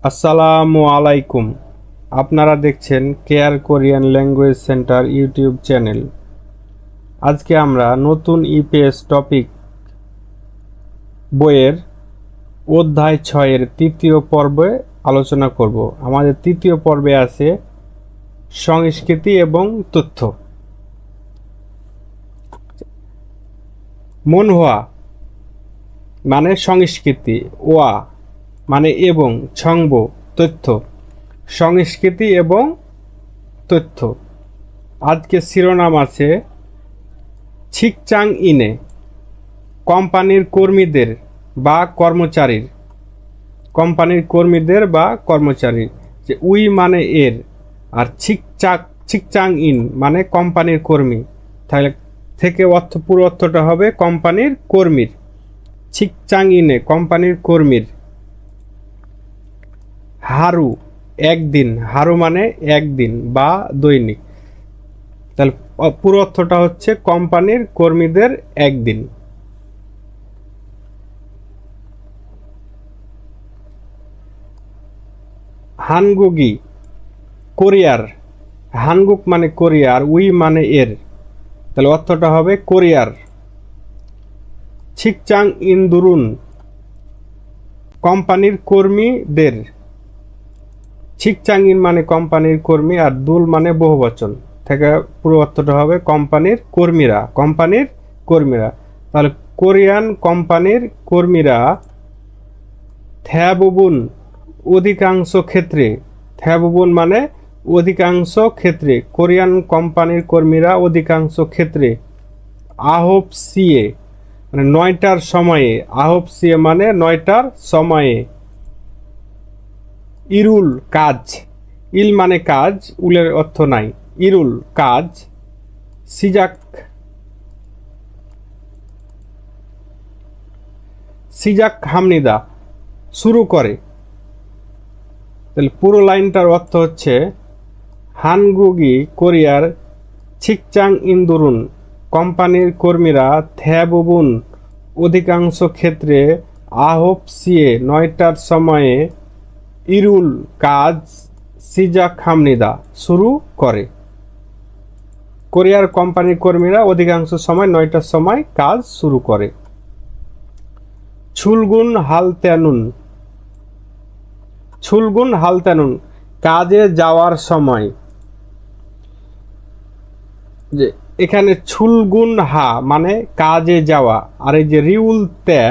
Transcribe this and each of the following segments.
আসসালামু আলাইকুম। আপনারা দেখছেন care Korean language centre YouTube channel. আজকে আমরা নতুন ইপিএস টপিক বইয়ের অধ্যায় 6-এর তৃতীয় পর্বে আলোচনা করব। আমাদের তৃতীয় পর্বে আছে সংস্কৃতি এবং তথ্য। মনহোয়া মানে সংস্কৃতি, ওয়া মানে এবং, ছংব তথ্য, সংস্কৃতি এবং তথ্য। আজকে শিরোনাম আছে ছিকচাং ইনে, কোম্পানির কর্মীদের বা কর্মচারীর, যে উই মানে এর, আর ছিকচাং ইন মানে কোম্পানির কর্মী, তাহলে থেকে পুরো অর্থটা হবে কোম্পানির কর্মীর। ছিকচাং ইনে কোম্পানির কর্মীর। হারু একদিন, হারু মানে একদিন বা দৈনিক, তাহলে পুরো অর্থটা হচ্ছে কোম্পানির কর্মীদের একদিন। হানগুগি কোরিয়ার, হানগুক মানে কোরিয়ার, উই মানে এর, তাহলে অর্থটা হবে কোরিয়ার। ছিকচাং ইন্দুরুন কোম্পানির কর্মীদের, ছিকচাং ইন মানে কোম্পানির কর্মী, আর দুল মানে বহুবচন, থেকে পুরো অর্থটা হবে কোম্পানির কর্মীরা, কোম্পানির কর্মীরা। তাহলে কোরিয়ান কোম্পানির কর্মীরা থ্যাবুবুন অধিকাংশ ক্ষেত্রে, থ্যাবুবুন মানে অধিকাংশ ক্ষেত্রে, কোরিয়ান কোম্পানির কর্মীরা অধিকাংশ ক্ষেত্রে আহপসিয়ে মানে 9টার সময়ে, আহপসিয়ে মানে 9টার সময়ে, ইরুল কাজ, ইল মানে কাজ, উলের অর্থ নাই, ইরুল কাজ, সিজাক হামনিদা শুরু করে। তাহলে পুরো লাইনটার অর্থ হচ্ছে হানগুগি কোরিয়ার ছিকচাং ইন্দুরুন কোম্পানির কর্মীরা থ্যাবুবুন অধিকাংশ ক্ষেত্রে আহপসিয়ে 9টার সময়ে ইরুল কাজ সিজাক হামনিদা শুরু করে। কোরিয়ার কোম্পানির কর্মীরা অধিকাংশ সময় 9টার সময় কাজ শুরু করে। ছুলগুন হালত্যানুন, ছুলগুন হালত্যানুন কাজে যাওয়ার সময়, যে এখানে ছুলগুন হা মানে কাজে যাওয়া, আর এই যে রিউল ত্যা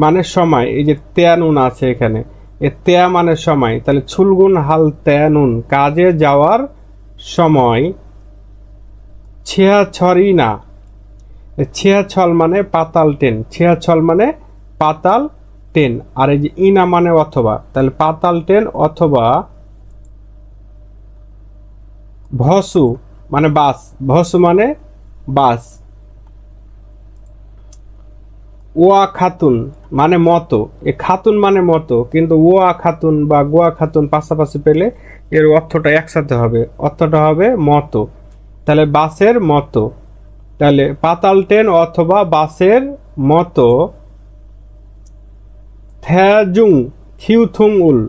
মানে সময়, এই যে ত্যানুন আছে এখানে, এ ত্যা মানে সময়, তাহলে ছুলগুন হাল ত্যানুন কাজে যাওয়ার সময়। ছিয়াছড়ি না, ছিয়াছল মানে পাতাল টেন, ছিয়াছল মানে পাতাল টেন, আর এই যে ইনা মানে অথবা, তাহলে পাতাল টেন অথবা ভসু মানে বাস, ভসু মানে বাস। ওয়া খাতুন মানে মতো, এ খাতুন মানে মতো, কিন্তু ওয়া খাতুন বা গোয়া খাতুন পাশাপাশি পেলে এর অর্থটা একসাথে হবে, অর্থটা হবে মতো, তাহলে বাসের মতো। তাহলে পাতাল ট্রেন অথবা বাসের মতো। থ্যাজুং খিউথুং উল,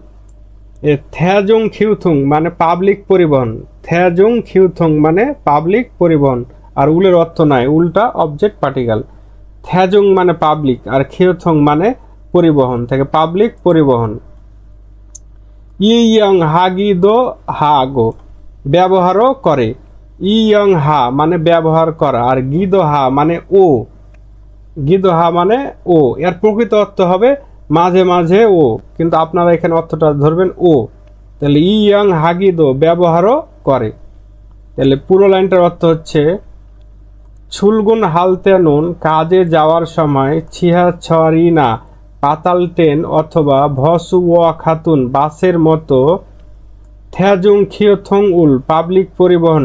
এ থ্যাজুং খিউথুং মানে পাবলিক পরিবহন, থ্যাজুং খিউথুং মানে পাবলিক পরিবহন, আর উলের অর্থ নাই, উল্টা অবজেক্ট পার্টিকেল। থ্যাজুং মানে পাবলিক, আর খিউথং মানে পরিবহন, থেকে পাবলিক পরিবহন। ইয়ং হাগিদো হাগো ব্যবহারও করে, ইয়ং হা মানে ব্যবহার করা, আর গিদো হা মানে ও, গিদো হা মানে ও, এর প্রকৃত অর্থ হবে মাঝে মাঝে ও, কিন্তু আপনারা এখানে অর্থটা ধরবেন ও, তাহলে ইয়ং হাগিদো ব্যবহারও করে। তাহলে পুরো লাইনটার অর্থ হচ্ছে ছুলগুন হালতেনুন কাজে যাওয়ার সময় ছিয়াছড়িনা পাতাল ট্রেন অথবা ভসুয়া খাতুন বাসের মতো থ্যাজুং খিওথং উল পাবলিক পরিবহন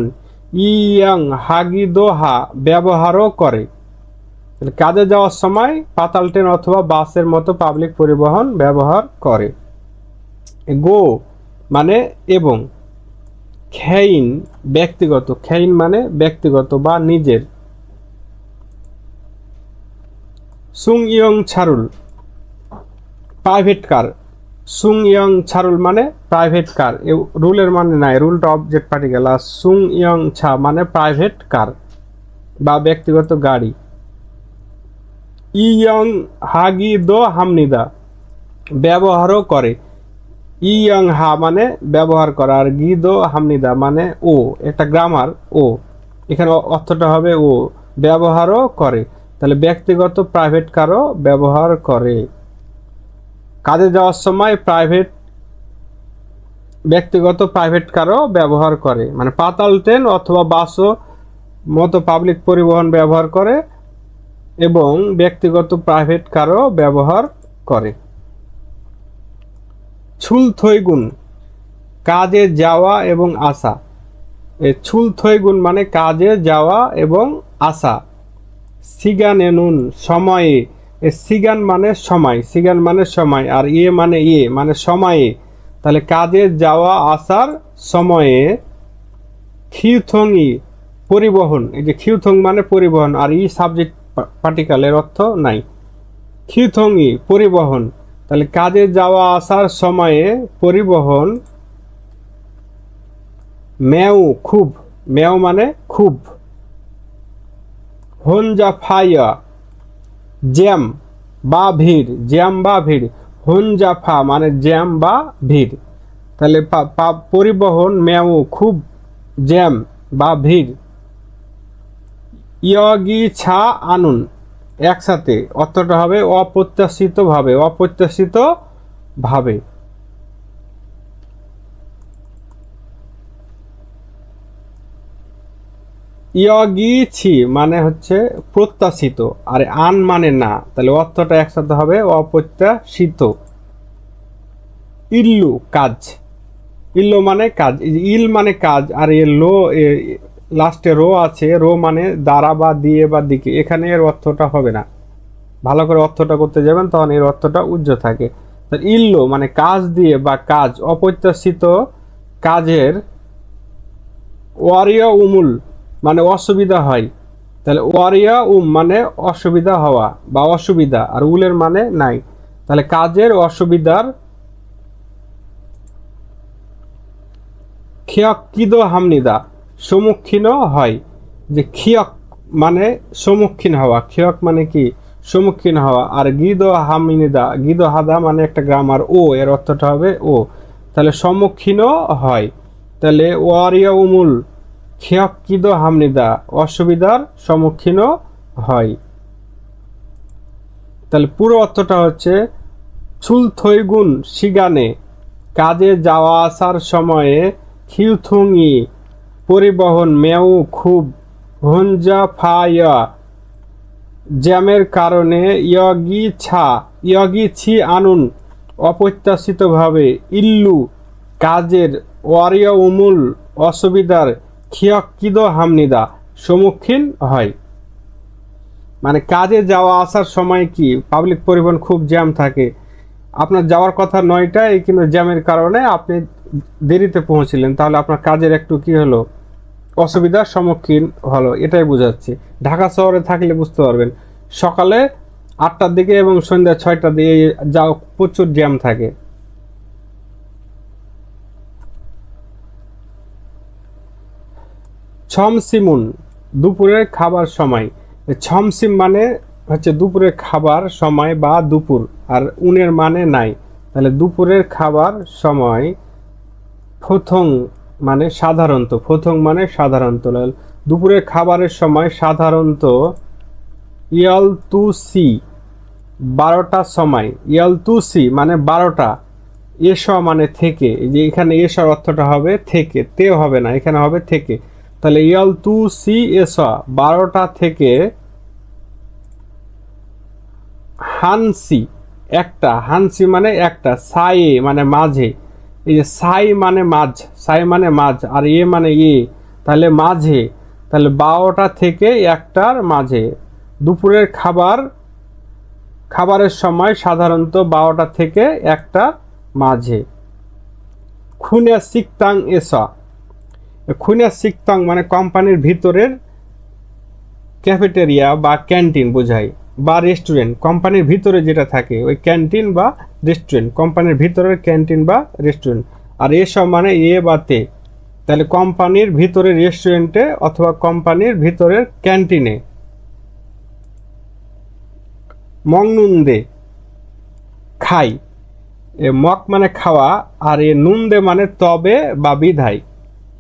ইয়াং হাগিদোহা ব্যবহারও করে। কাজে যাওয়ার সময় পাতাল ট্রেন অথবা বাসের মতো পাবলিক পরিবহন ব্যবহার করে। গো মানে এবং, খেইন ব্যক্তিগত, খেইন মানে ব্যক্তিগত বা নিজের। সুং ইয়ং ছারুল প্রাইভেট কার, সুং ইয়ং ছারুল মানে প্রাইভেট কার, রুলের মানে নাই, রুলটা অবজেক্ট পার্টিকেল। আর সুং ইয়ং ছা মানে প্রাইভেট কার বা ব্যক্তিগত গাড়ি। ইয়ং হাগি দো হামনিদা ব্যবহারও করে। ইয়ং হা মানে ব্যবহার করা, আর গি দো হামনিদা মানে ও, একটা গ্রামার ও, এখানে অর্থটা হবে ও ব্যবহারও করে। তাহলে ব্যক্তিগত প্রাইভেট কারও ব্যবহার করে। কাজে যাওয়ার সময় ব্যক্তিগত প্রাইভেট কারও ব্যবহার করে, মানে পাতাল ট্রেন অথবা বাসও মতো পাবলিক পরিবহন ব্যবহার করে এবং ব্যক্তিগত প্রাইভেট কারও ব্যবহার করে। ছুল থৈগুন কাজে যাওয়া এবং আসা। ছুল থৈগুন মানে কাজে যাওয়া এবং আসা। সিগান এনুন সময়ে, সিগান মানে সময়, সিগান মানে সময়, আর ইয়ে মানে সময়ে। তাহলে কাজে যাওয়া আসার সময়ে খিউথংই পরিবহন, এই যে খিউথং মানে পরিবহন, আর সাবজেক্ট পার্টিকেলের অর্থ নাই। খিউথংই পরিবহন, তাহলে কাজে যাওয়া আসার সময়ে পরিবহন। মেউ খুব, মেউ মানে খুব। হঞ্জা ফাইয়া জ্যাম বা ভিড়, জ্যাম বা ভিড়। হঞ্জা ফা মানে জ্যাম বা ভিড়, তাহলে পরিবহন মেউ খুব জ্যাম বা ভিড়। ইয়গি ছা আনুন একসাথে অর্থটা হবে অপ্রত্যাশিত ভাবে, অপ্রত্যাশিত ভাবে। ইয়গি ছি মানে হচ্ছে প্রত্যাশিত, আর আন মানে না, তাহলে অর্থটা একসাথে হবে অপ্রত্যাশিত। ইল্লু কাজ, ইল্লো মানে কাজ, ইল মানে কাজ, আর এর লো লাস্টে রো আছে, রো মানে দ্বারা বা দিয়ে বা দিকে, এখানে এর অর্থটা হবে না। ভালো করে অর্থটা করতে যাবেন তখন এর অর্থটা উজ্জ্বল থাকে। ইল্লো মানে কাজ দিয়ে বা কাজ, অপ্রত্যাশিত কাজের। ওয়ারিয়া উমুল মানে অসুবিধা হয়, তাহলে ওয়ারিয়া মানে অসুবিধা হওয়া বা অসুবিধা, আর উলের মানে নাই, তাহলে কাজের অসুবিধার। খিয়ক কিদো হামনিদা সম্মুখীন হয়, যে খিয়ক মানে সম্মুখীন হওয়া, খিয়ক মানে কি সম্মুখীন হওয়া, আর গিদো হামিনিদা, গিদো হাদা মানে একটা গ্রামার ও, এর অর্থটা হবে ও, তাহলে সম্মুখীন হয়। তাহলে ওয়ারিয়া উমুল খিয়ক কিদো হামনিদা অসুবিধার সম্মুখীন হয়। তাহলে পুরো অর্থটা হচ্ছে ছুল থৈগুন সিগানে কাজে যাওয়া আসার সময়ে খিউথুংই পরিবহন মেউ খুব হঞ্জা ফায়া জ্যামের কারণে ইয়গি ছি আনুন অপ্রত্যাশিতভাবে ইল্লু কাজের ওয়ারিয়া উমুল অসুবিধার খিয়কিদো হামনিদা সম্মুখীন হয়। মানে কাজে যাওয়া আসার সময় কি পাবলিক পরিবহন খুব জ্যাম থাকে, আপনার যাওয়ার কথা 9টায় কিন্তু জ্যামের কারণে আপনি দেরিতে পৌঁছলেন, তাহলে আপনার কাজের একটু কি হলো অসুবিধার সম্মুখীন হলো, এটাই বোঝাচ্ছি। ঢাকা শহরে থাকলে বুঝতে পারবেন, সকালে 8টার দিকে এবং সন্ধ্যা 6টার দিকে যাও প্রচুর জ্যাম থাকে। ছমসিমুন দুপুরের খাবার সময়। ছমসিম মানে হচ্ছে দুপুরের খাবার সময় বা দুপুর, আর উনের মানে নাই, তাহলে দুপুরের খাবার সময়। ফথং মানে সাধারণত, ফথং মানে সাধারণত, দুপুরের খাবারের সময় সাধারণত। ইয়াল তু সি 12টার সময়, ইয়াল তু সি মানে 12টা, এস মানে থেকে, যে এখানে এসার অর্থটা হবে থেকে, তে হবে না, এখানে হবে থেকে, তাহলে ইয়াল তু সি এস 12টা থেকে। হানসি একটা, হানসি মানে একটা, সাই মানে মাঝে, এই যে সাই মানে মাঝ, সাই মানে মাঝ, আর মানে তাহলে মাঝে, তাহলে 12টা থেকে 1টার মাঝে। দুপুরের খাবারের সময় সাধারণত 12টা থেকে 1টার মাঝে। খুনে সিকতাং এসা, খুনে সিকতাং মানে কোম্পানির ভিতরের ক্যাফেটেরিয়া বা ক্যান্টিন বোঝায়। বা রেস্টুরেন্ট, কোম্পানির ভিতরে যেটা থাকে ওই ক্যান্টিন বা রেস্টুরেন্ট, কোম্পানির ভিতরের ক্যান্টিন বা রেস্টুরেন্ট। আর এসব মানে এ বা তে, তাহলে কোম্পানির ভিতরে রেস্টুরেন্টে অথবা কোম্পানির ভিতরের ক্যান্টিনে। মংনুন্দে খাই, এ মক মানে খাওয়া, আর এ নুন্দে মানে তবে বা বিধায়।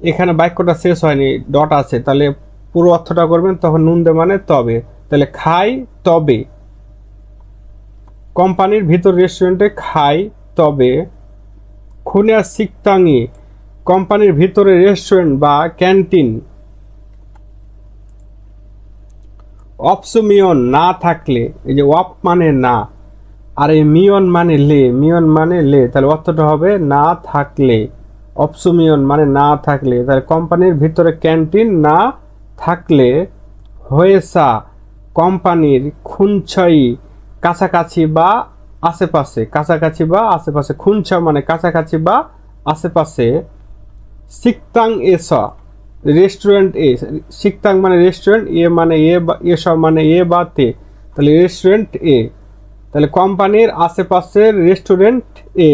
এখানে বাক্যটা শেষ হয়নি, ডট আছে, তাহলে পুরো অর্থটা করবেন, তখন নুন্দে মানে তবে, তাহলে খাই তবে, কোম্পানির ভিতর রেস্টুরেন্টে খাই তবে। খুনিয়া সিকতাঙ্গি কোম্পানির ভিতরে রেস্টুরেন্ট বা ক্যান্টিন। অপসুমিয়ন না থাকলে, এই যে অপ মানে না, আর এই মিয়ন মানে লে, মিয়ন মানে লে, তাহলে অর্থটা হবে না থাকলে। অপসুমিয়ন মানে না থাকলে, তাহলে কোম্পানির ভিতরে ক্যান্টিন না থাকলে। হয়েসা কোম্পানির খুনছই কাছাকাছি বা আশেপাশে, কাছাকাছি বা আশেপাশে, খুনছা মানে কাছাকাছি বা আশেপাশে। সিকতাং এস রেস্টুরেন্ট এ, সিকতাং মানে রেস্টুরেন্ট, এ মানে এ বা এসব মানে এ বা তে, তাহলে রেস্টুরেন্ট এ, তাহলে কোম্পানির আশেপাশের রেস্টুরেন্ট এ।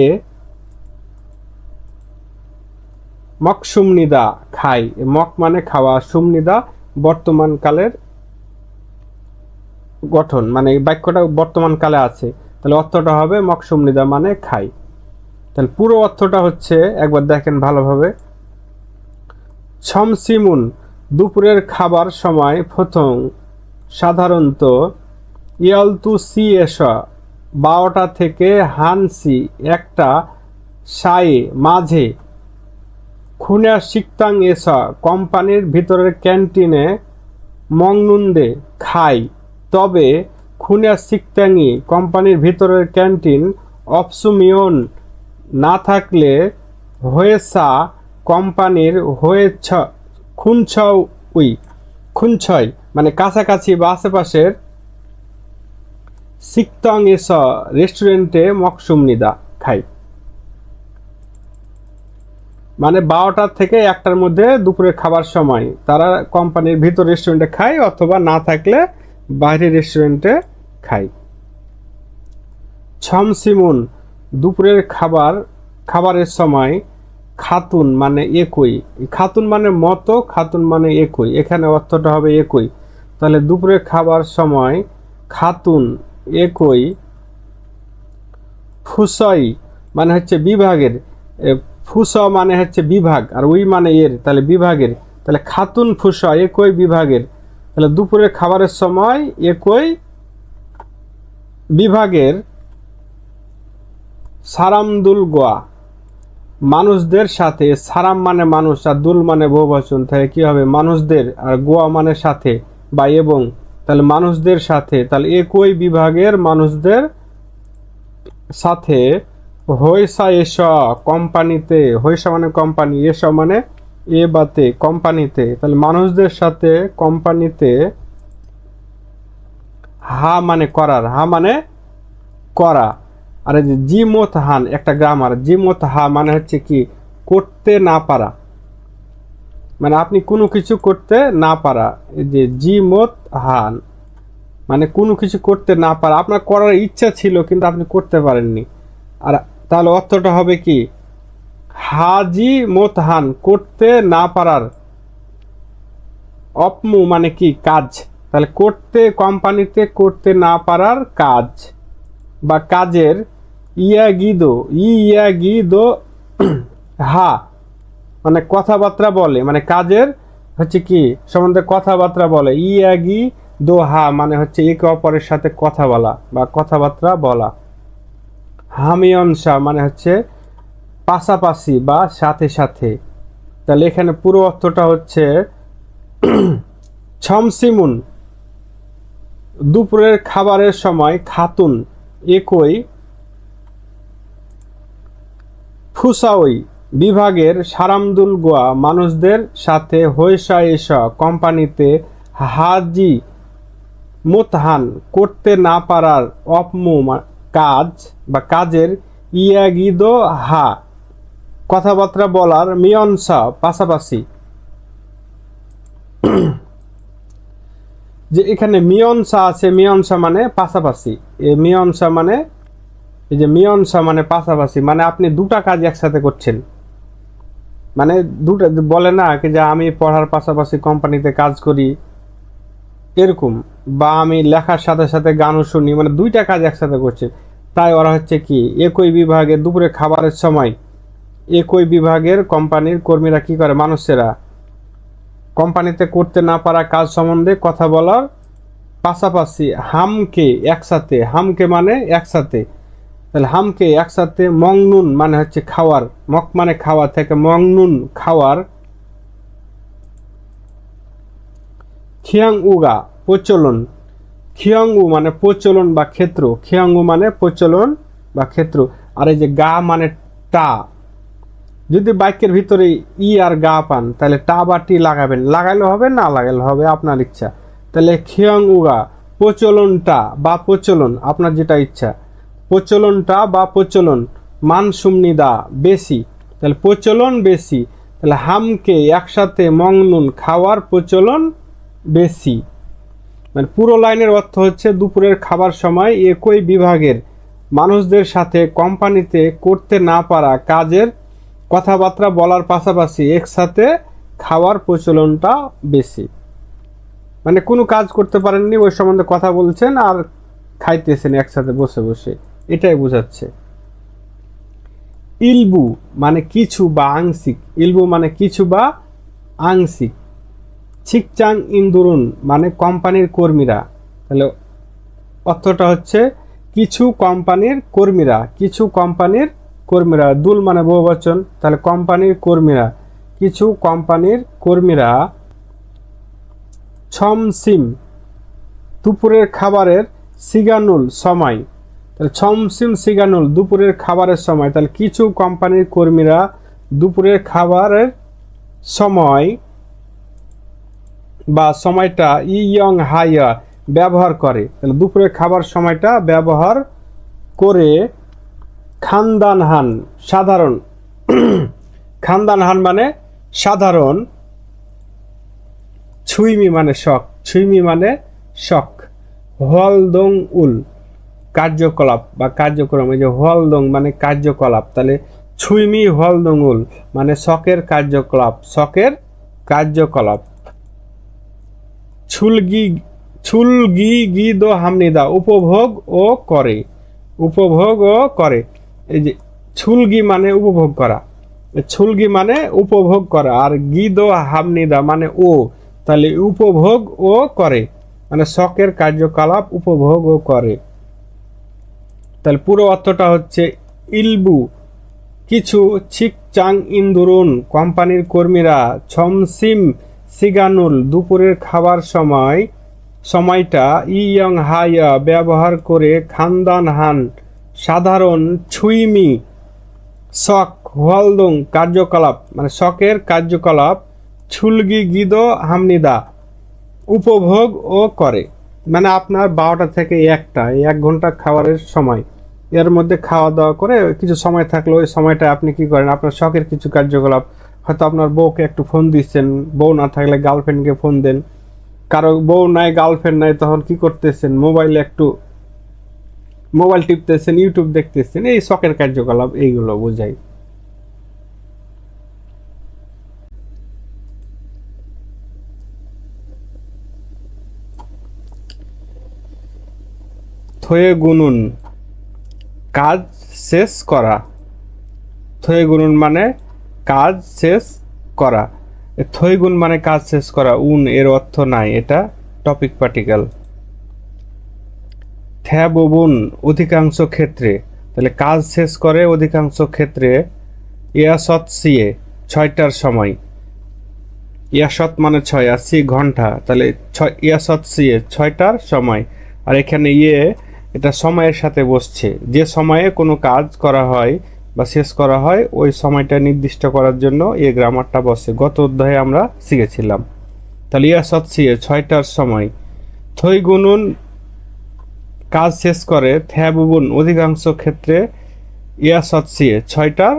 মক সুমনিদা খাই, মক মানে খাওয়া, সুমনিদা বর্তমান কালের গঠন, মানে বাক্যটা বর্তমান কালে আছে, তাহলে অর্থটা হবে মক সুমনিদা মানে খাই। তাহলে পুরো অর্থটা হচ্ছে, একবার দেখেন ভালোভাবে। ছমসিমুন দুপুরের খাবার সময় প্রথম, সাধারণত ইয়ালতু সি এসা 12টা থেকে হানসি একটা, সায়ে মাঝে। খুনা শিকতাং এসা কোম্পানির ভিতরের ক্যান্টিনে। মংনুন্দে খাই তবে। খুনা শিকতাঙ্গি কোম্পানির ভিতরের ক্যান্টিন। অপসুমিয়ন না থাকলে। হয়েসা কোম্পানির হয়েছ, খুনছই খুনছয় মানে কাছাকাছি বা আশেপাশের। সিকতং এস রেস্টুরেন্টে মকসুমনিদা খাই, মানে 12টা থেকে 1টার মধ্যে দুপুরের খাবার সময় তারা কোম্পানির ভিতর রেস্টুরেন্টে খায়, অথবা না থাকলে বাইরের রেস্টুরেন্টে খায়। ছমসিমুন দুপুরের খাবারের সময়। খাতুন মানে একই, খাতুন মানে মতো, খাতুন মানে একই, এখানে অর্থটা হবে একই, তাহলে দুপুরের খাবার সময় খাতুন একই। ফুসই মানে হচ্ছে বিভাগের, ফুস মানে হচ্ছে বিভাগ, আর উই মানে এর, তাহলে বিভাগের, তাহলে খাতুন ফুস একই বিভাগের, তাহলে দুপুরের খাবারের সময় একই বিভাগের। সারামদুল গোয়া মানুষদের সাথে, সারাম মানে মানুষ আর দুল মানে বহুবচন, তাহলে কি হবে মানুষদের, আর গোয়া মানে সাথে বা এবং, তাহলে মানুষদের সাথে, তাহলে একই বিভাগের মানুষদের সাথে। হইসা এস কোম্পানিতে, হইসা মানে কোম্পানি, এসব মানে এ বাতে কোম্পানিতে, তাহলে মানুষদের সাথে কোম্পানিতে। হা মানে করার, হা মানে করা, আর এই যে জিমত হান একটা গ্রামার, জিমত হা মানে হচ্ছে কি করতে না পারা, মানে আপনি কোনো কিছু করতে না পারা। এই যে জিমত হান মানে কোনো কিছু করতে না পারা, আপনার করার ইচ্ছা ছিল কিন্তু আপনি করতে পারেননি। আর তাহলে অর্থটা হবে কি হাজি মোতহান করতে না পারার। অপমু মানে কি কাজ, তাহলে করতে, কোম্পানিতে করতে না পারার কাজ বা কাজের। ইয়াগিদো ইয়াগিদো হা মানে কথাবার্তা বলে, মানে কাজের হচ্ছে কি সম্বন্ধে কথাবার্তা বলে। ইয়াগি দো হা মানে হচ্ছে একে অপরের সাথে কথা বলা বা কথাবার্তা বলা। হামিয়নসা মানে হচ্ছে পাশাপাশি বা সাথে সাথে, তাহলে এখানে পুরো অর্থটা হচ্ছে ছমসিমুন দুপুরের খাবারের সময় খাতুন একই ফুসাওই বিভাগের সারামদুল গোয়া মানুষদের সাথে। হইসা এসা কোম্পানিতে। হাজি মোতহান করতে না পারার। অপমু কাজ বা কাজের। ইয়াগিদো হা কথাবার্তা বলার। মিয়নসা পাশাপাশি। যে এখানে মিয়নসা আছে, মিয়নসা মানে পাশাপাশি, মিয়নসা মানে এই যে মিয়নসা মানে পাশাপাশি, মানে আপনি দুটা কাজ একসাথে করছেন, মানে দুটা বলে না কি যে আমি পড়ার পাশাপাশি কোম্পানিতে কাজ করি এরকম, বা আমি লেখার সাথে সাথে গানও শুনি, মানে দুইটা কাজ একসাথে করছে। তাই ওরা হচ্ছে কি একই বিভাগে দুপুরে খাবারের সময় একই বিভাগের কোম্পানির কর্মীরা কি করে, মানুষেরা কোম্পানিতে করতে না পারা কাজ সম্বন্ধে কথা বলার পাশাপাশি হামকে একসাথে, হামকে মানে একসাথে, তাহলে হামকে একসাথে মংনুন মানে হচ্ছে খাওয়ার, মক মানে খাওয়া থেকে মংনুন খাওয়ার, খিয়াং উগা প্রচলন, খিয়াং উ মানে প্রচলন বা ক্ষেত্র, খিয়াং উ মানে প্রচলন বা ক্ষেত্র। আর এই যে গা মানে টা, যদি বাক্যের ভিতরে ই আর গা পান তাহলে টা বা টি লাগাবেন, লাগাইলে হবে না লাগাইলে হবে আপনার ইচ্ছা। তাহলে খিয়াং উগা প্রচলনটা বা প্রচলন আপনার যেটা ইচ্ছা, প্রচলনটা বা প্রচলন, মানসুমনিদা বেশি, তাহলে প্রচলন বেশি, তাহলে হামকে একসাথে মংনুন খাওয়ার প্রচলন বেশি। মানে পুরো লাইনের অর্থ হচ্ছে দুপুরের খাবার সময় একই বিভাগের মানুষদের সাথে কোম্পানিতে করতে না পারা কাজের কথাবার্তা বলার পাশাপাশি একসাথে খাওয়ার প্রচলনটা বেশি। মানে কোনো কাজ করতে পারেননি ওই সম্বন্ধে কথা বলছেন আর খাইতেছেন একসাথে বসে বসে, এটাই বোঝাচ্ছে। ইলবু মানে কিছু বা আংশিক, ইলবু মানে কিছু বা আংশিক। ছিকচাং ইন্দুরুন মানে কোম্পানির কর্মীরা, তাহলে অর্থটা হচ্ছে কিছু কোম্পানির কর্মীরা, কিছু কোম্পানির কর্মীরা, দুল মানে বহুবচন, তাহলে কোম্পানির কর্মীরা, কিছু কোম্পানির কর্মীরা ছমসিম দুপুরের খাবারের সিগানুল সময়, তাহলে ছমসিম সিগানুল দুপুরের খাবারের সময়, তাহলে কিছু কোম্পানির কর্মীরা দুপুরের খাবারের সময় বা সময়টা ইয়ং হাইয়া ব্যবহার করে, তাহলে দুপুরের খাবার সময়টা ব্যবহার করে খানদানহান সাধারণ, খানদানহান মানে সাধারণ, ছুইমি মানে শখ, ছুইমি মানে শখ, হলদং উল কার্যকলাপ বা কার্যক্রম, এই যে হলদং মানে কার্যকলাপ, তাহলে ছুইমি হলদং উল মানে শখের কার্যকলাপ, শখের কার্যকলাপ। ছুলগি ছুলগি গিদো হামনিদা উপভোগ ও করে, উপভোগ ও করে, এই যে ছুলগি মানে উপভোগ করা, ছুলগি মানে উপভোগ করা, আর গিদো হামনিদা মানে ও, তাহলে উপভোগ ও করে মানে শখের কার্যকলাপ উপভোগ ও করে। তাহলে পুরো অর্থটা হচ্ছে ইলবু কিছু, ছিকচাং ইন্দুরুন কোম্পানির কর্মীরা, ছমসিম সিগানুল দুপুরের খাবার সময় সময়টা ইয়ং হাইয়া ব্যবহার করে খানদানহান সাধারণ, ছুইমি শখ, হলদং কার্যকলাপ মানে শখের কার্যকলাপ, ছুলগি গিদো হামনিদা উপভোগ ও করে। মানে আপনার 12টা থেকে 1টা 1 ঘন্টা খাবারের সময়, এর মধ্যে খাওয়া দাওয়া করে কিছু সময় থাকলে ওই সময়টা আপনি কি করেন, আপনার শখের কিছু কার্যকলাপ, হয়তো আপনার বউকে একটু ফোন দিচ্ছেন, বউ না থাকলে গার্লফ্রেন্ডকে ফোন দেন, কারো বউ নাই গার্লফ্রেন্ড নাই তখন কি করতেছেন, মোবাইলে একটু মোবাইল টিপতেছেন, ইউটিউব দেখতেছেন, এই শখের কার্যকলাপ এইগুলো বোঝাই। থয়ে গুনুন কাজ শেষ করা, থয়ে গুনুন মানে কাজ শেষ করা, থই গুণ মানে কাজ শেষ করা, উন এর অর্থ নাই, এটা টপিক পার্টিকেল। থ্যাবুন অধিকাংশ ক্ষেত্রে, তাহলে কাজ শেষ করে অধিকাংশ ক্ষেত্রে। ইয়াসত সিয়ে 6টার সময়, ইয়াসত মানে 6 আর সি ঘন্টা, তাহলে ইয়াসত সিয়ে 6টার সময়। আর এখানে এটা সময়ের সাথে বসছে, যে সময়ে কোনো কাজ করা হয় বা শেষ করা হয় ওই সময়টা নির্দিষ্ট করার জন্য এই গ্রামারটা বসে, গত অধ্যায়ে আমরা শিখেছিলাম। তাহলে ইয়াসত সিয়ে 6টার সময়, থই গুনুন কাজ শেষ করে, থ্যাবুন অধিকাংশ ক্ষেত্রে, ইয়াসত সিয়ে 6টার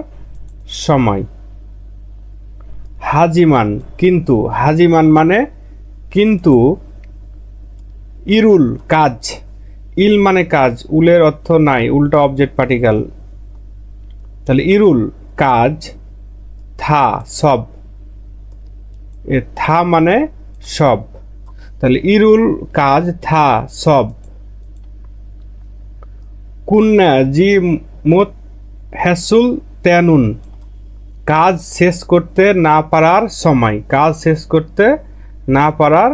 সময়। হাজিমান কিন্তু, হাজিমান মানে কিন্তু, ইরুল কাজ, ইল মানে কাজ, উলের অর্থ নাই, উলটা অবজেক্ট পার্টিকেল। তাহলে ইরুল কাজ, থা সব, এ থা মানে সব, তাহলে ইরুল কাজ থা সব। কুন্না জি মত হ্যাসুল তেনুন, কাজ শেষ করতে না পারার সময়, কাজ শেষ করতে না পারার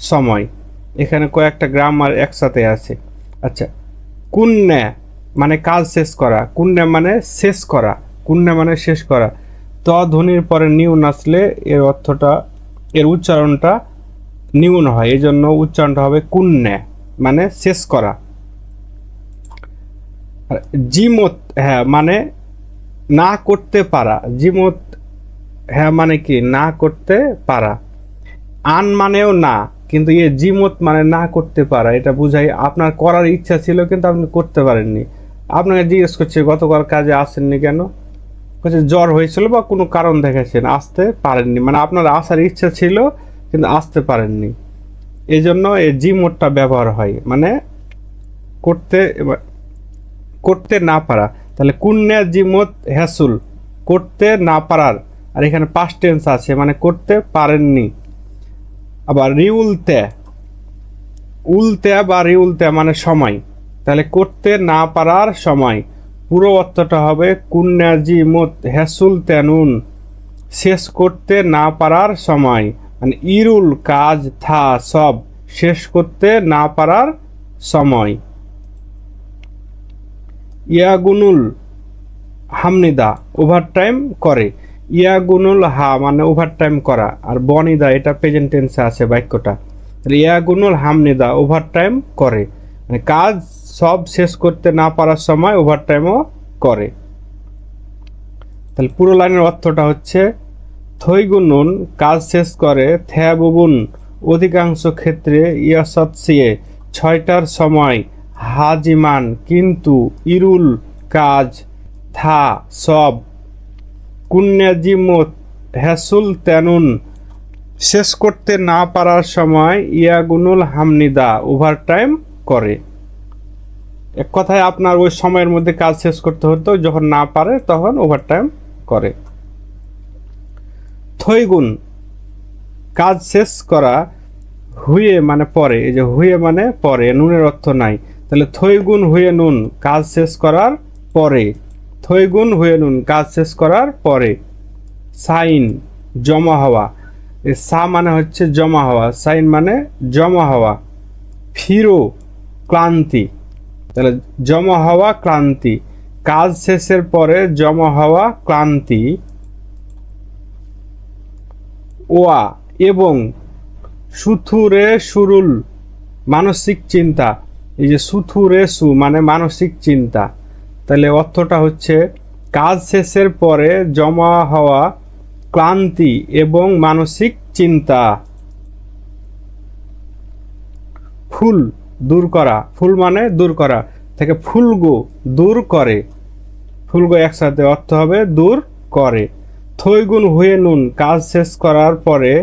সময়। এখানে কয়েকটা গ্রামার একসাথে আছে। আচ্ছা, কুন্না মানে কাজ শেষ করা, কুন্না মানে শেষ করা, কুন্না মানে শেষ করা। ত ধ্বনির পরে নিউন আসলে এর অর্থটা, এর উচ্চারণটা নিউন হয়, এই জন্য উচ্চারণটা হবে কুন্না মানে শেষ করা। জিমত হ্যাঁ মানে না করতে পারা, জিমত হ্যাঁ মানে কি না করতে পারা। আন মানেও না, কিন্তু এ জিমত মানে না করতে পারা, এটা বুঝাই আপনার করার ইচ্ছা ছিল কিন্তু আপনি করতে পারেননি। আপনাকে জিজ্ঞেস করছে গতকাল কাজে আসেননি কেন, বলছে জ্বর হয়েছিল বা কোনো কারণ দেখাচ্ছেন আসতে পারেননি, মানে আপনার আসার ইচ্ছা ছিল কিন্তু আসতে পারেননি, এই জন্য এই জিমতটা ব্যবহার হয়, মানে করতে করতে না পারা। তাহলে কুন্যা জিমত হ্যাসুল, করতে না পারার, আর এখানে পাস্ট টেন্স আছে মানে করতে পারেননি। আবার রিউলতে, উলতে বা রিউলতে মানে সময়, তাহলে করতে না পারার সময়, পুরো অর্থটা হবে কুন্যা জিমত হ্যাসুল তেনুন, শেষ করতে না পারার সময়, মানে ইরুল কাজ থা সব, শেষ করতে না পারার সময়। ইয়াগুনুল হামনিদা ওভারটাইম করে, ইয়াগুনুল হা মানে ওভারটাইম করা, আর বনিদা এটা প্রেজেন্ট টেন্সে আছে বাক্যটা। ইয়াগুনুল হামনিদা ওভারটাইম করে, মানে কাজ সব শেষ করতে না পারার সময় ওভারটাইমও করে। তাহলে পুরো লাইনের অর্থটা হচ্ছে থৈগুনুন কাজ শেষ করে, থ্যাবুবুন অধিকাংশ ক্ষেত্রে, ইয়াসৎসিয়ে 6টার সময়, হাজিমান কিন্তু, ইরুল কাজ থা সব, কুন্যাজিমত হ্যাসুল তেনুন শেষ করতে না পারার সময়, ইয়াগুনুল হামনিদা ওভারটাইম করে। এক কথায় আপনার ওই সময়ের মধ্যে কাজ শেষ করতে হতো, যখন না পারে তখন ওভারটাইম করে। থৈগুন কাজ শেষ করা, হুয়ে মানে পরে, এই যে হুয়ে মানে পরে, নুনের অর্থ নাই, তাহলে থৈগুন হুয়ে নুন কাজ শেষ করার পরে, থৈগুন হুয়ে নুন কাজ শেষ করার পরে। সাইন জমা হওয়া, এই সা মানে হচ্ছে জমা হওয়া, সাইন মানে জমা হওয়া। ফিরো ক্লান্তি, তাহলে জমা হওয়া ক্লান্তি, কাজ শেষের পরে জমা হওয়া ক্লান্তি। ওয়া এবং সুথুরে সুরুল মানসিক চিন্তা, এই যে সুথুরে সু মানে মানসিক চিন্তা, তাহলে অর্থটা হচ্ছে কাজ শেষের পরে জমা হওয়া ক্লান্তি এবং মানসিক চিন্তা। ফুল দূর করা, ফুল মানে দূর করা থেকে ফুলগো দূর করে, ফুলগো একসাথে অর্থ হবে দূর করে। থৈগুন হুয়ে নুন কাজ শেষ করার পরে,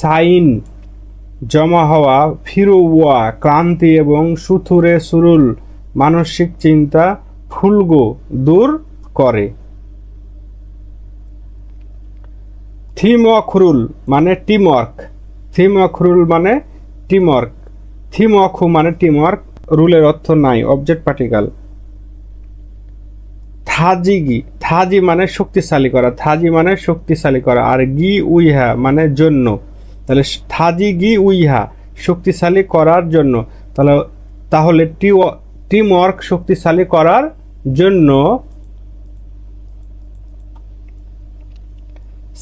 সাইন জমা হওয়া, ফিরুয়া ক্লান্তি এবং সুথুরে সুরুল মানসিক চিন্তা, ফুলগো দূর করে। থিমখরুল মানে টিমওয়ার্ক, থিমখরুল মানে টিমওয়ার্ক, থিমখু মানে টিমওয়ার্ক, রুলের অর্থ নাই, অবজেক্ট পার্টিকেল। থাজিগি, থাজি মানে শক্তিশালী করা, থাজি মানে শক্তিশালী করা, আর গি উইহা মানে জন্য, তাহলে থাজি গি উইহা শক্তিশালী করার জন্য, তাহলে টিমওয়ার্ক শক্তিশালী করার জন্য।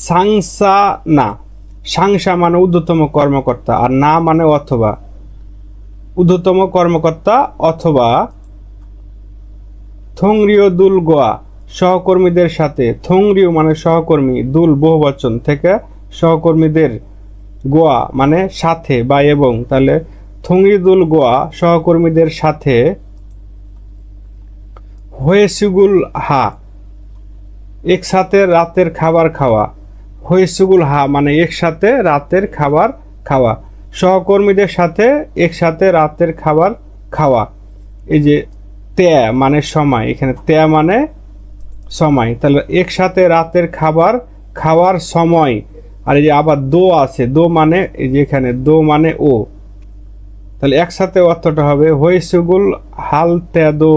সাংসা না, সাংসা মানে ঊর্ধ্বতম কর্মকর্তা, আর না মানে অথবা, ঊর্ধ্বতম কর্মকর্তা অথবা। থংরিও দুল গোয়া সহকর্মীদের সাথে, থংরিও মানে সহকর্মী, দুল বহুবচন থেকে সহকর্মীদের, গোয়া মানে সাথে বা এবং, তাহলে থংরিদুল গোয়া সহকর্মীদের সাথে। হয়েসুগুল হা একসাথে রাতের খাবার খাওয়া, হয়েসুগুল হা মানে একসাথে রাতের খাবার খাওয়া। সহকর্মীদের সাথে একসাথে রাতের খাবার খাওয়া। এই যে ত্যা মানে সময়, এখানে ত্যা মানে সময়, তাহলে একসাথে রাতের খাবার খাওয়ার সময়। আর এই যে আবার দো আছে, দো মানে এই যে এখানে দো মানে ও, তাহলে একসাথে অর্থটা হবে হইসুগুল হাল ত্যা দো,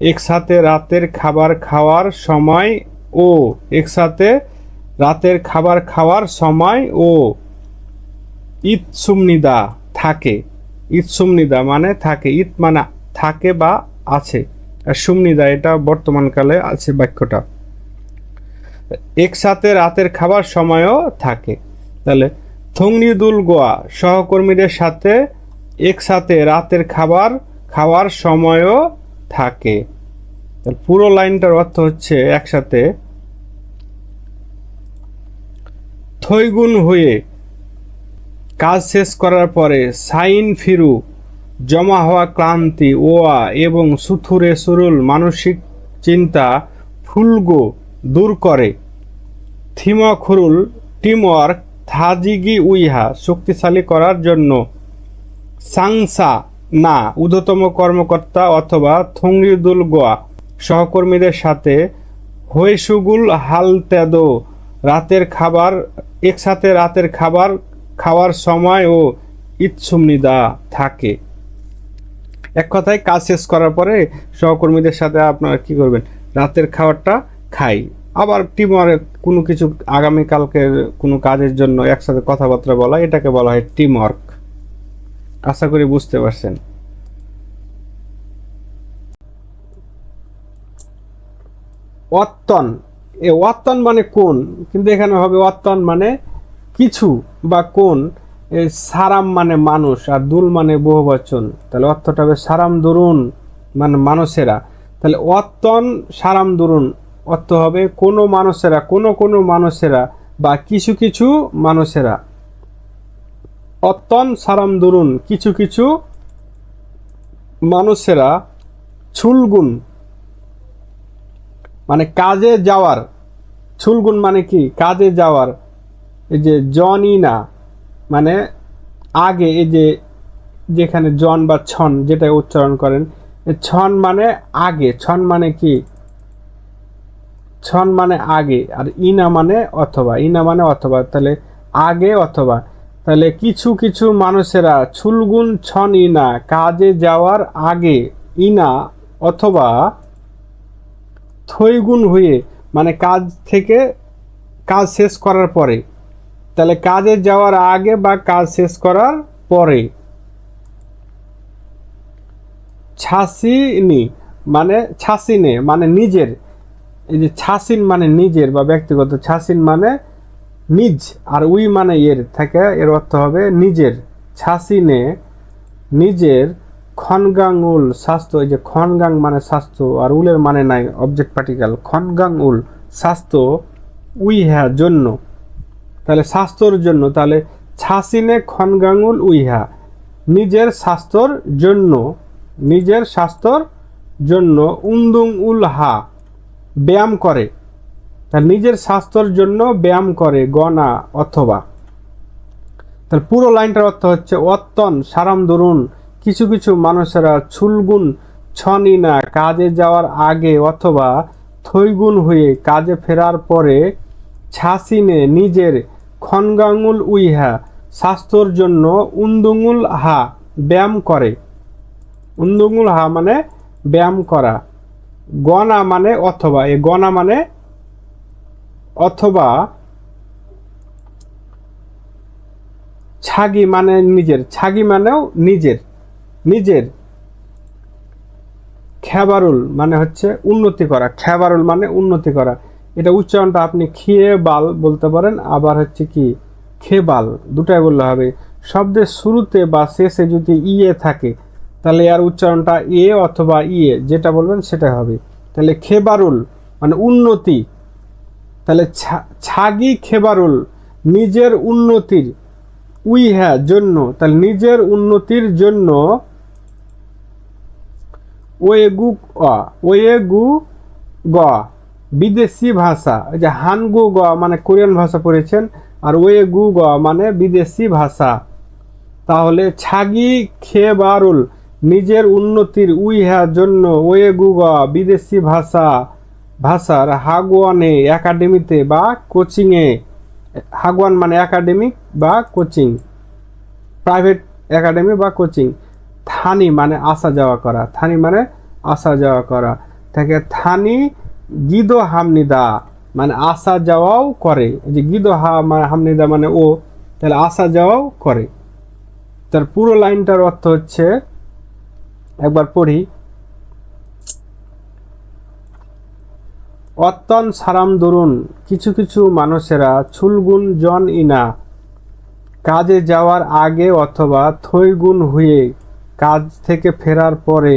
একসাথে রাতের খাবার খাওয়ার সময় ও, একসাথে রাতের খাবার খাওয়ার সময় ও। ঈদ সুমনিদা থাকে, ঈদ সুমনিদা মানে থাকে, ঈদ মানে থাকে বা আছে, আর সুমনিদা এটা বর্তমানকালে আছে বাক্যটা। একসাথে রাতের খাবার সময়ও থাকে, তাহলে থংনিদুল গোয়া সহকর্মীদের সাথে একসাথে রাতের খাবার খাওয়ার সময়ও থাকে। পুরো লাইনটার অর্থ হচ্ছে একসাথে থৈগুন হয়ে কাজ শেষ করার পরে সাইন ফিরু জমা হওয়া ক্লান্তি ওয়া এবং সুথুরে সুরুল মানসিক চিন্তা ফুলগো দূর করে। থিমখুরুল টিমওয়ার্ক থাজিগি উইহা শক্তিশালী করার জন্য। সাংসা না ঊর্ধ্বতম কর্মকর্তা অথবা থংরিদুল গোয়া সহকর্মীদের সাথে হইসুগুল হালতেদো রাতের খাবার একসাথে রাতের খাবার খাওয়ার সময় ও ইৎসুমনিদা থাকে। এক কথায় কাজ শেষ করার পরে সহকর্মীদের সাথে আপনারা কি করবেন, রাতের খাবারটা খাই। আবার টিমওয়ার্ক কোনো কিছু আগামীকালকের কোনো কাজের জন্য একসাথে কথাবার্তা বলা, এটাকে বলা হয় টিমওয়ার্ক। আশা করি বুঝতে পারছেন। অত্তন, এ অত্তন মানে কোন, কিন্তু এখানে হবে অত্তন মানে কিছু বা কোন। সারাম মানে মানুষ, আর দুল মানে বহুবচন, তাহলে অর্থটা হবে সারাম দুরুন মানে মানুষেরা। তাহলে অত্তন সারাম দুরুন অর্থ হবে কোনো মানুষেরা, কোনো মানুষেরা বা কিছু কিছু মানুষেরা। অত্তন সারাম দুরুন কিছু কিছু মানুষেরা। ছুলগুন মানে কাজে যাওয়ার, ছুলগুন মানে কি কাজে যাওয়ার। এই যে জনিনা মানে আগে, এই যে যেখানে জন বা ছন যেটা উচ্চারণ করেন, ছন মানে আগে, ছন মানে কি, ছন মানে আগে, আর ইনা মানে অথবা, ইনা মানে অথবা, তাহলে আগে অথবা। তাহলে কিছু কিছু মানুষেরা ছুলগুন ছন ইনা কাজে যাওয়ার আগে, ইনা অথবা থৈগুন হয়ে মানে কাজ থেকে কাজ শেষ করার পরে, তাহলে কাজে যাওয়ার আগে বা কাজ শেষ করার পরে। ছাসিনি মানে ছাসিনে মানে নিজের, এই যে ছাসিন মানে নিজের বা ব্যক্তিগত, ছাসিন মানে নিজ, আর উই মানে এর থেকে, এর অর্থ হবে নিজের। ছাসিনে নিজের। খনগাং উল স্বাস্থ্য, এই যে খনগাং মানে স্বাস্থ্য, আর উলের মানে নাই অবজেক্ট পার্টিকেল, খনগাং উল স্বাস্থ্য, উই হ্যা জন্য, তাহলে স্বাস্থ্যর জন্য। তাহলে ছাসিনে খনগাঙ্গুল উইহা নিজের স্বাস্থ্যর জন্য, নিজের স্বাস্থ্যর জন্য। উন্দুং উল হা ব্যায়াম করে, তাহলে নিজের স্বাস্থ্যর জন্য ব্যায়াম করে, গনা অথবা। তাহলে পুরো লাইনটার অর্থ হচ্ছে অত্তন সারাম দরুন কিছু কিছু মানুষেরা ছুলগুন ছনিনা কাজে যাওয়ার আগে অথবা থৈগুন হয়ে কাজে ফেরার পরে, ছাসিনে নিজের, খনগাঙ্গুল উইহা স্বাস্থ্যর জন্য, উন্দুঙ্গুল হা ব্যায়াম করে। উন্দুঙ্গুল হা মানে ব্যায়াম করা। গনা মানে অথবা, এ গনা মানে অথবা। ছাগি মানে নিজের, ছাগি মানেও নিজের, নিজের। খ্যাবারুল মানে হচ্ছে উন্নতি করা, খ্যাবারুল মানে উন্নতি করা। এটা উচ্চারণটা আপনি খেয়ে বাল বলতে পারেন, আবার হচ্ছে কি খেবাল, দুটাই বললে হবে। শব্দের শুরুতে বা শেষে যদি ইয়ে থাকে তাহলে আর উচ্চারণটা এ অথবা ইয়ে যেটা বলবেন সেটা হবে। তাহলে খেবারুল মানে উন্নতি, তাহলে ছাগি খেবারুল নিজের উন্নতির, উই হ্যাঁ জন্য, তাহলে নিজের উন্নতির জন্য। ওয়েগু ওয়েগু গ বিদেশি ভাষা, এই যে হানগু গ মানে কোরিয়ান ভাষা পড়েছেন, আর ওয়েগু গ মানে বিদেশি ভাষা। তাহলে ছাগি খেবারুল নিজের উন্নতির উইহা জন্য ওয়ে গুগা বিদেশি ভাষার হাগুয়ানে একাডেমিতে বা কোচিংয়ে, হাগুয়ান মানে একাডেমিক বা কোচিং, প্রাইভেট একাডেমি বা কোচিং, থানি মানে আসা যাওয়া করা, থানি মানে আসা যাওয়া করা থেকে থানি গিদো হামনিদা মানে আসা যাওয়াও করে। যে গিদো হামনিদা মানে ও, তাহলে আসা যাওয়াও করে। তার পুরো লাইনটার অর্থ হচ্ছে, একবার পড়ি। অত্যন সারাম দরুন কিছু কিছু মানুষেরা ছুলগুন জন ইনা কাজে যাওয়ার আগে অথবা থৈগুন হয়ে কাজ থেকে ফেরার পরে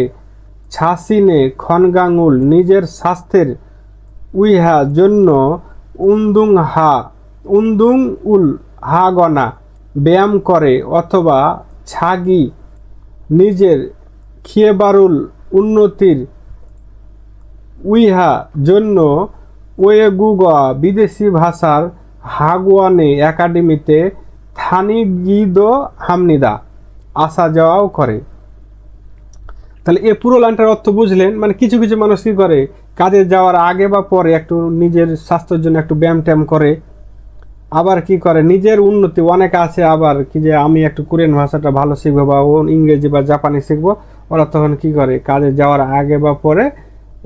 ছাসিনে খনগাঙ্গুল নিজের স্বাস্থ্যের উইহা জন্য উন্দুং উল হা গনা ব্যায়াম করে অথবা ছাগি নিজের খিয়েবারুল উন্নতির উইহা জন্য ওয়েগুগা বিদেশি ভাষার হাগুয়ানে একাডেমিতে থানিগিদো হামনিদা আসা যাওয়াও করে। তাহলে এই পুরো লাইনটার অর্থ বুঝলেন, মানে কিছু কিছু মানুষ কী করে, কাজে যাওয়ার আগে বা পরে একটু নিজের স্বাস্থ্যের জন্য একটু ব্যায়াম ট্যায়াম করে, আবার কি করে নিজের উন্নতি, অনেকে আছে আবার কি যে আমি একটু কোরিয়ান ভাষাটা ভালো শিখবো বা ইংরেজি বা জাপানি শিখবো, ওরা তখন কি করে কাজে যাওয়ার আগে বা পরে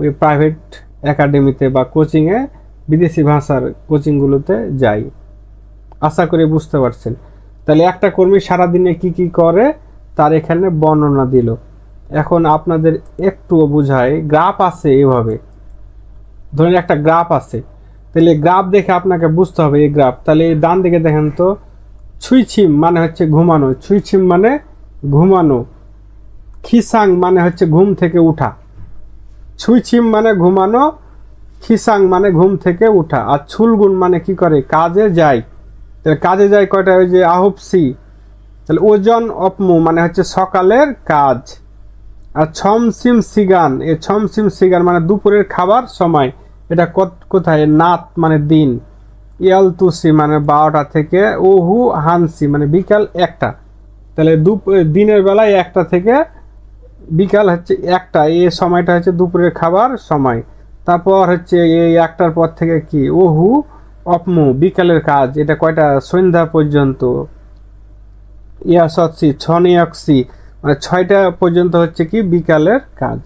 ওই প্রাইভেট একাডেমিতে বা কোচিংয়ে, বিদেশি ভাষার কোচিংগুলোতে যায়। আশা করি বুঝতে পারছেন। তাহলে একটা কর্মী সারাদিনে কি কি করে তার এখানে বর্ণনা দিল। এখন আপনাদের একটুও বুঝায়, গ্রাফ আছে এভাবে, ধরুন একটা গ্রাফ আছে, তাহলে গ্রাফ দেখে আপনাকে বুঝতে হবে এই গ্রাফ। তাহলে এই ডান দিকে দেখেন তো, ছুইছিম মানে হচ্ছে ঘুমানো, ছুইছিম মানে ঘুমানো, খিসাং মানে হচ্ছে ঘুম থেকে উঠা, ছুইছিম মানে ঘুমানো, খিসাং মানে ঘুম থেকে উঠা, আর ছুলগুন মানে কি করে কাজে যায়। তাহলে কাজে যায় কয়টা, ওই যে আহপসি, তাহলে ওজন অপমু মানে হচ্ছে সকালের কাজ, আর ছমসিম সিগান, এই ছমসিম সিগান মানে দুপুরের খাবার সময়, এটা কোথায়, নাত মানে দিন, ইয়ালতুসি মানে 12টা থেকে, ওহু হানসি মানে বিকাল 1টা, তাহলে দিনের বেলায় 1টা থেকে বিকাল হচ্ছে 1টা, এই সময়টা হচ্ছে দুপুরের খাবার সময়। তারপর হচ্ছে এই 1টার পর থেকে কি, ওহু অপমু বিকালের কাজ, এটা কয়টা, সন্ধ্যা পর্যন্ত, ইয়াসৎসি ছনিয়ক্সি মানে 6টা পর্যন্ত হচ্ছে কি বিকালের কাজ।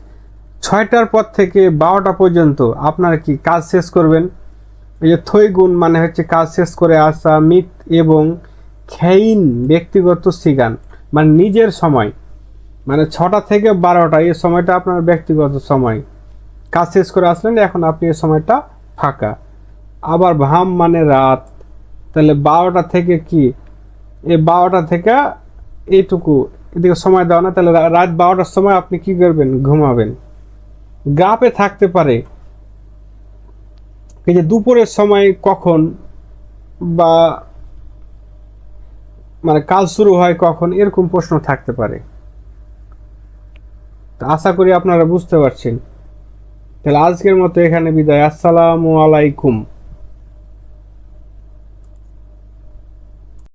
6টার পর থেকে 12টা পর্যন্ত আপনারা কি কাজ শেষ করবেন। এই যে থৈগুন মানে হচ্ছে কাজ শেষ করে আসা, মিত এবং খেইন ব্যক্তিগত সিগান মানে নিজের সময়, মানে 6টা থেকে 12টা এই সময়টা আপনার ব্যক্তিগত সময়, কাজ শেষ করে আসলেন, এখন আপনি এই সময়টা ফাঁকা। আবার ভাম মানে রাত, তাহলে 12টা থেকে কি, এই 12টা থেকে এইটুকু এদিকে সময় দেওয়া না, তাহলে রাত 12টার সময় আপনি কি করবেন, ঘুমাবেন। গ্রাফে থাকতে পারে এই যে দুপুরের সময় কখন, বা মানে কাজ শুরু হয় কখন, এরকম প্রশ্ন থাকতে পারে। তো আশা করি আপনারা বুঝতে পারছেন। তাহলে আজকের মতো এখানে বিদায়। আসসালামু আলাইকুম।